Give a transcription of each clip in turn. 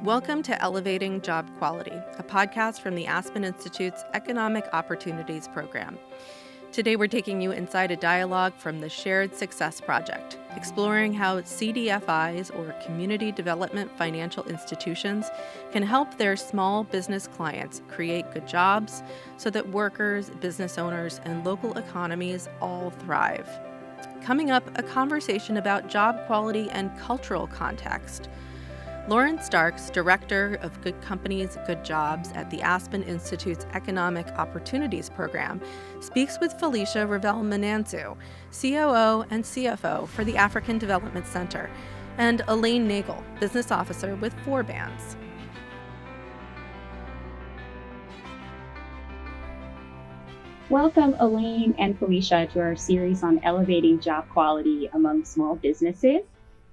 Welcome to Elevating Job Quality, a podcast from the Aspen Institute's Economic Opportunities Program. Today we're taking you inside a dialogue from the Shared Success Project, exploring how CDFIs, or Community Development Financial Institutions, can help their small business clients create good jobs so that workers, business owners, and local economies all thrive. Coming up, a conversation about job quality and cultural context. Lauren Starks, Director of Good Companies, Good Jobs at the Aspen Institute's Economic Opportunities Program, speaks with Felicia Ravelomanantsoa, COO and CFO for the African Development Center, and Elaine Neigel, Business Officer with 4 Bands. Welcome, Elaine and Felicia, to our series on elevating job quality among small businesses.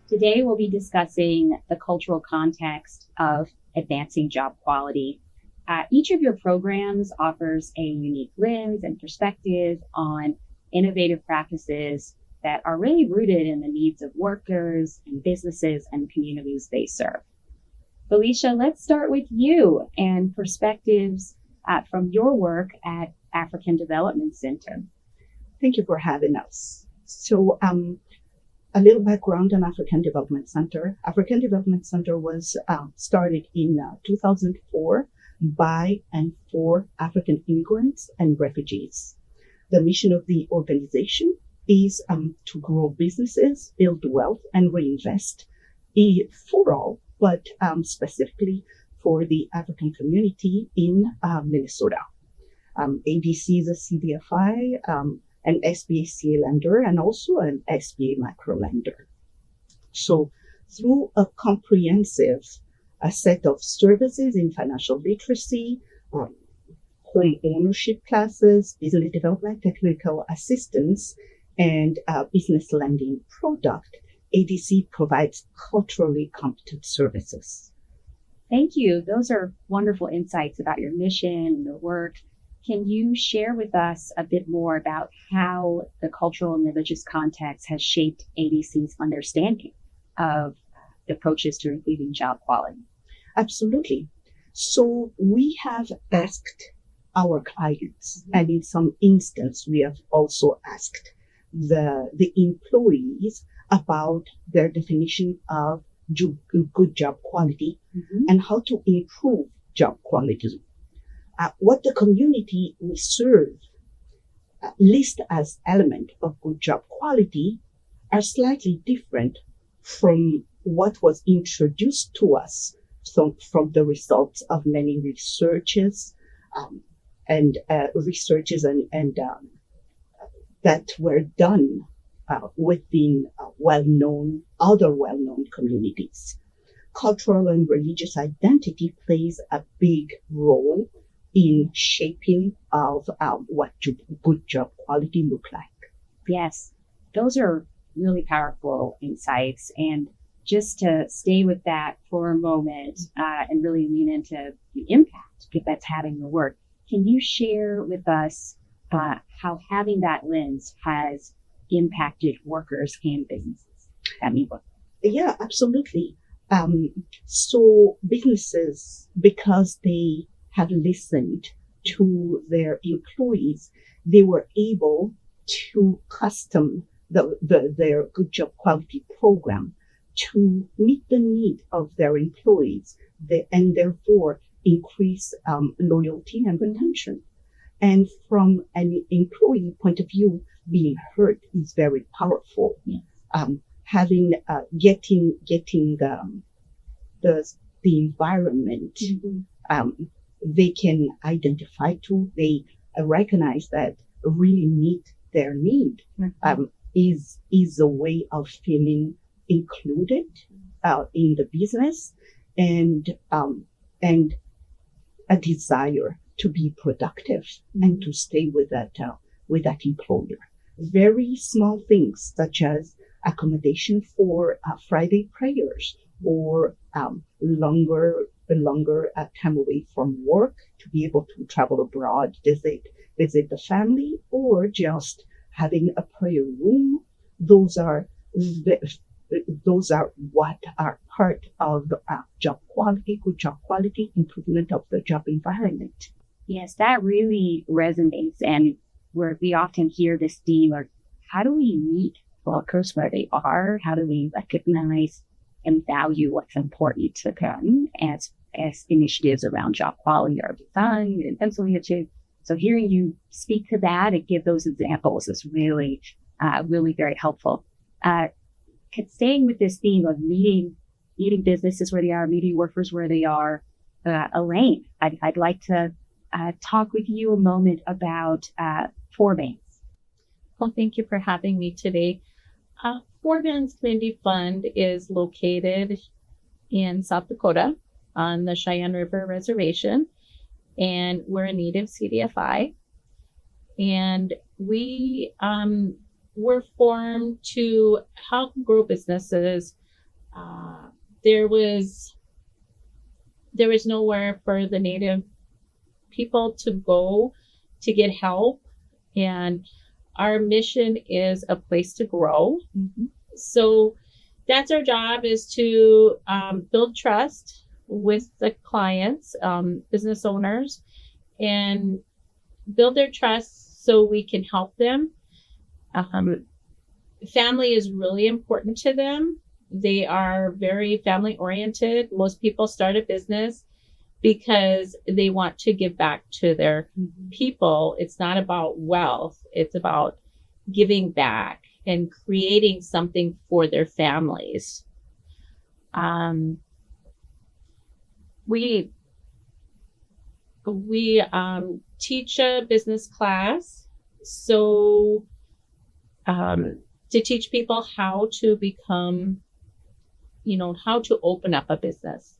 Today, we'll be discussing the cultural context of advancing job quality. Each of your programs offers a unique lens and perspective on innovative practices that are really rooted in the needs of workers and businesses and communities they serve. Felicia, let's start with you and perspectives from your work at African Development Center. Thank you for having us. So, a little background on African Development Center. African Development Center was started in 2004 by and for African immigrants and refugees. The mission of the organization is to grow businesses, build wealth, and reinvest for all, but specifically for the African community in Minnesota. ADC is a CDFI, an SBA lender, and also an SBA micro lender. So through a comprehensive set of services in financial literacy, home ownership classes, business development, technical assistance, and business lending product, ADC provides culturally competent services. Thank you. Those are wonderful insights about your mission and your work. Can you share with us a bit more about how the cultural and religious context has shaped ADC's understanding of the approaches to improving job quality? Absolutely. So we have asked our clients, and in some instances, we have also asked the employees about their definition of good job quality and how to improve job quality. What the community we serve list as element of good job quality are slightly different from what was introduced to us from the results of many researches and that were done within other well-known communities. Cultural and religious identity plays a big role in shaping of what good job quality look like. Yes, those are really powerful insights. And just to stay with that for a moment and really lean into the impact that's having in the work, can you share with us how having that lens has impacted workers and businesses at MeWork? Yeah, absolutely. So businesses, because they have listened to their employees, they were able to custom their good job quality program to meet the need of their employees and therefore increase loyalty and retention. And from an employee point of view, being heard is very powerful. Yes. Getting the environment they can identify to, they recognize that really meet their need is a way of feeling included in the business and a desire to be productive and to stay with that employer. Very small things such as accommodation for Friday prayers or longer time away from work to be able to travel abroad, visit the family, or just having a prayer room. Those are what are part of job quality, good job quality, improvement of the job environment. Yes, that really resonates. And we often hear this theme of how do we meet workers where they are? How do we recognize and value what's important to them as initiatives around job quality are designed and implemented? So hearing you speak to that and give those examples is really, really very helpful. Staying with this theme of meeting businesses where they are, meeting workers where they are, Elaine, I'd like to talk with you a moment about Forebanks. Well, thank you for having me today. Forebanks Community Fund is located in South Dakota on the Cheyenne River Reservation, and we're a native CDFI. And we were formed to help grow businesses. There was nowhere for the native people to go to get help, and our mission is a place to grow. Mm-hmm. So that's our job, is to build trust with the clients, business owners, and build their trust so we can help them. Family is really important to them. They are very family oriented. Most people start a business because they want to give back to their people. It's not about wealth. It's about giving back and creating something for their families. We teach a business class, so to teach people how to become, how to open up a business.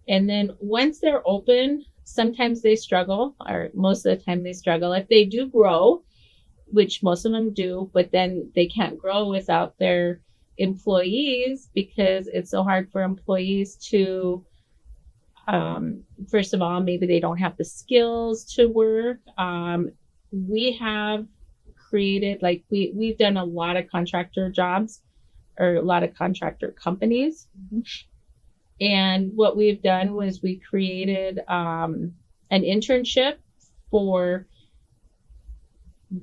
And then once they're open, sometimes they struggle, or most of the time they struggle. If they do grow, which most of them do, but then they can't grow without their employees, because it's so hard for employees to, first of all, maybe they don't have the skills to work. We have created, we've done a lot of contractor jobs, or a lot of contractor companies. Mm-hmm. And what we've done was we created an internship for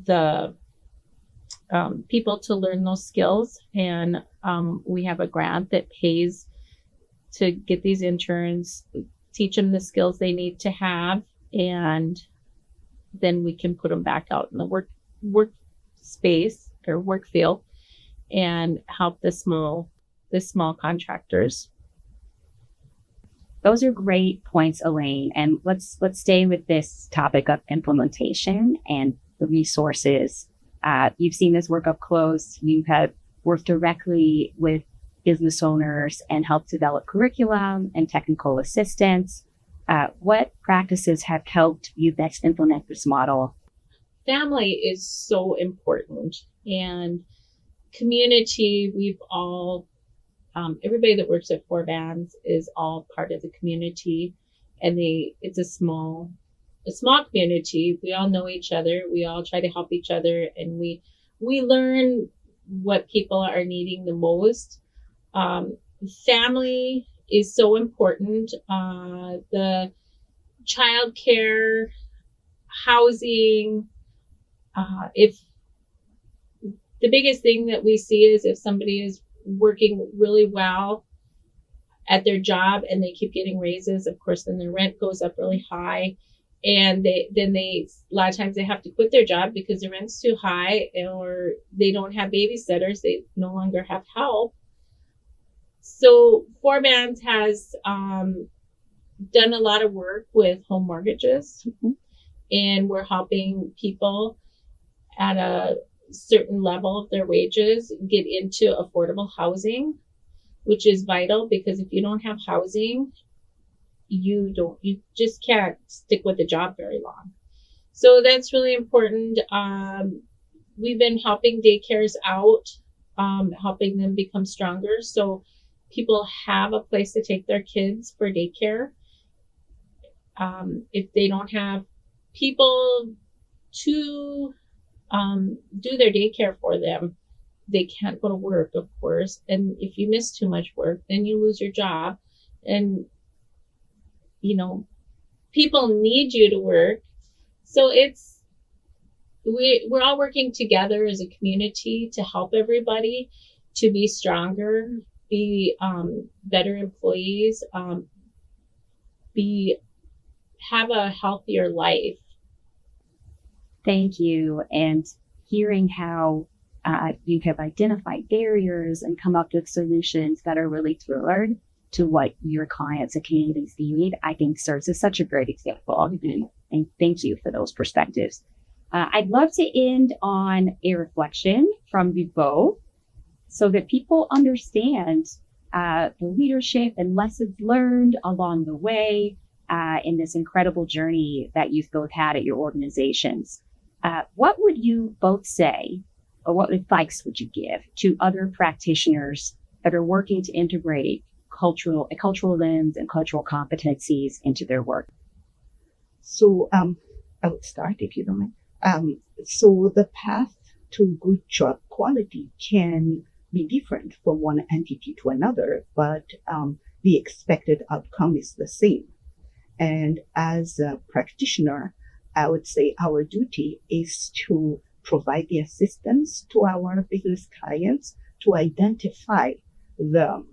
the people to learn those skills. And we have a grant that pays to get these interns, teach them the skills they need to have, and then we can put them back out in the work space or work field and help the small contractors. Those are great points, Elaine. And let's stay with this topic of implementation and the resources. You've seen this work up close. You have worked directly with business owners and helped develop curriculum and technical assistance. What practices have helped you best implement this model? Family is so important, and community. We've all everybody that works at Forebanks is all part of the community, and it's a small community. We all know each other. We all try to help each other, and we learn what people are needing the most. Family is so important. The childcare, housing. If the biggest thing that we see is if somebody is working really well at their job and they keep getting raises, of course, then their rent goes up really high. And a lot of times they have to quit their job because the rent's too high, or they don't have babysitters. They no longer have help. So Forebanks has done a lot of work with home mortgages, and we're helping people at a certain level of their wages get into affordable housing, which is vital, because if you don't have housing, you just can't stick with the job very long. So that's really important. We've been helping daycares out, helping them become stronger, so people have a place to take their kids for daycare. If they don't have people to do their daycare for them, they can't go to work, of course. And if you miss too much work, then you lose your job. And, people need you to work. So we're all working together as a community to help everybody to be stronger, be better employees, have a healthier life. Thank you. And hearing how you have identified barriers and come up with solutions that are really tailored to what your clients and communities need, I think serves as such a great example. And thank you for those perspectives. I'd love to end on a reflection from you both so that people understand the leadership and lessons learned along the way in this incredible journey that you've both had at your organizations. What would you both say, or what advice would you give to other practitioners that are working to integrate cultural lens and cultural competencies into their work? So I would start, if you don't mind. So the path to good job quality can be different from one entity to another, but the expected outcome is the same. And as a practitioner, I would say our duty is to provide the assistance to our business clients to identify the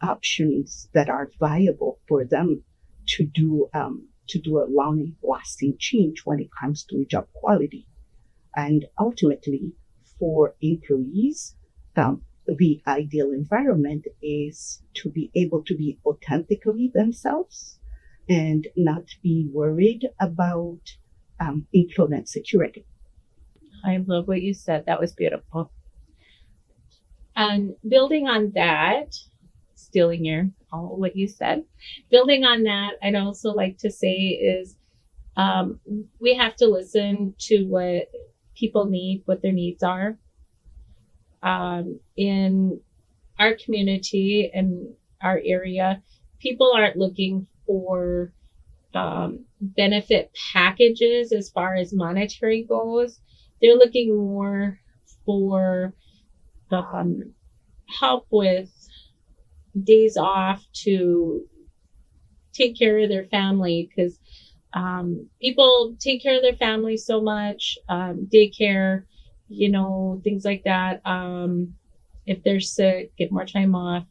options that are viable for them to do a long-lasting change when it comes to job quality. And ultimately, for employees, the ideal environment is to be able to be authentically themselves and not be worried about employment security. I love what you said. That was beautiful. And building on that, stealing all what you said, building on that, I'd also like to say is we have to listen to what people need, what their needs are. In our community and our area, people aren't looking for benefit packages as far as monetary goes. They're looking more for help with days off to take care of their family, because people take care of their family so much, daycare, things like that. If they're sick, get more time off.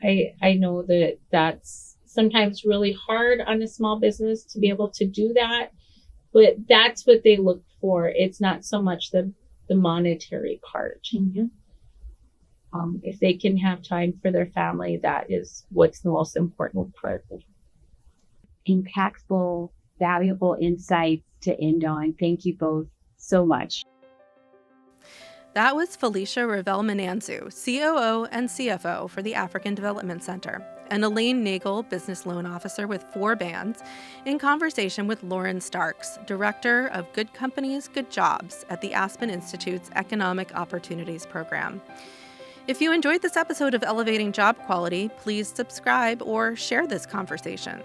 I know that that's sometimes really hard on a small business to be able to do that, but that's what they look for. It's not so much the monetary part. Mm-hmm. If they can have time for their family, that is what's the most important part. Impactful, valuable insights to end on. Thank you both so much. That was Felicia Ravelomanantsoa, COO and CFO for the African Development Center, and Elaine Neigel, Business Loan Officer with 4 Bands, in conversation with Lauren Starks, Director of Good Companies, Good Jobs at the Aspen Institute's Economic Opportunities Program. If you enjoyed this episode of Elevating Job Quality, please subscribe or share this conversation.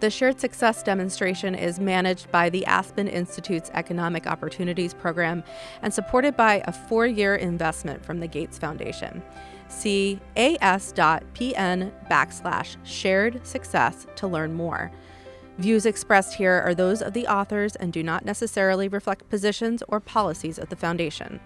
The Shared Success demonstration is managed by the Aspen Institute's Economic Opportunities Program and supported by a 4-year investment from the Gates Foundation. See as.pn/shared success to learn more. Views expressed here are those of the authors and do not necessarily reflect positions or policies of the foundation.